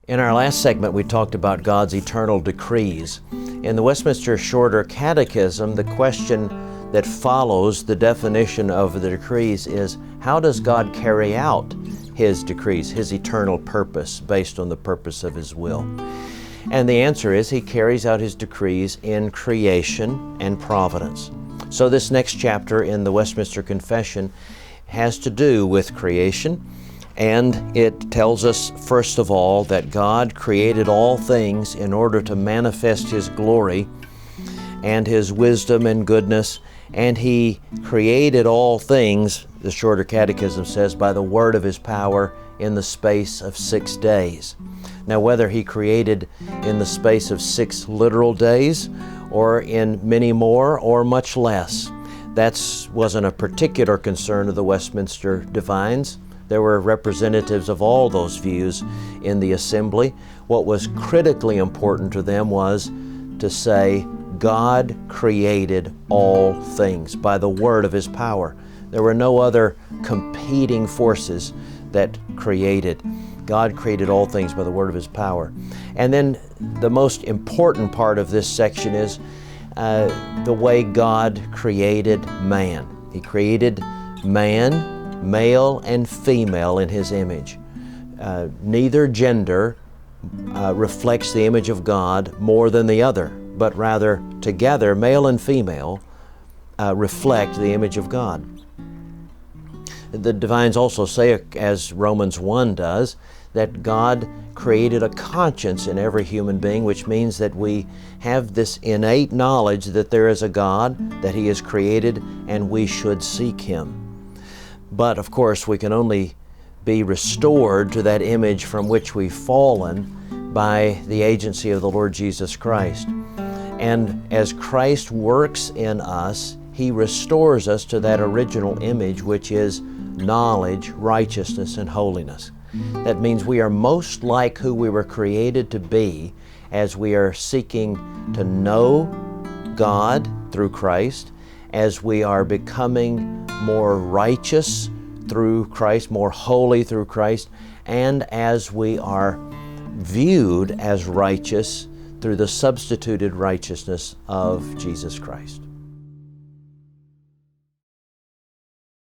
In our last segment, we talked about God's eternal decrees. In the Westminster Shorter Catechism, the question that follows the definition of the decrees is, how does God carry out His decrees, His eternal purpose, based on the purpose of His will? And the answer is, He carries out His decrees in creation and providence. So this next chapter in the Westminster Confession has to do with creation. And it tells us, first of all, that God created all things in order to manifest His glory and His wisdom and goodness. And He created all things, the Shorter Catechism says, by the word of His power in the space of 6 days. Now, whether He created in the space of 6 literal days or in many more or much less, that wasn't a particular concern of the Westminster divines. There were representatives of all those views in the assembly. What was critically important to them was to say, God created all things by the word of His power. There were no other competing forces that created. God created all things by the word of His power. And then the most important part of this section is the way God created man. He created man, male and female, in His image. Neither gender reflects the image of God more than the other, but rather together, male and female reflect the image of God. The divines also say, as Romans 1 does, that God created a conscience in every human being, which means that we have this innate knowledge that there is a God, that He is created, and we should seek Him. But of course, we can only be restored to that image from which we've fallen by the agency of the Lord Jesus Christ. And as Christ works in us, He restores us to that original image, which is knowledge, righteousness, and holiness. That means we are most like who we were created to be as we are seeking to know God through Christ, as we are becoming more righteous through Christ, more holy through Christ, and as we are viewed as righteous through the substituted righteousness of Jesus Christ.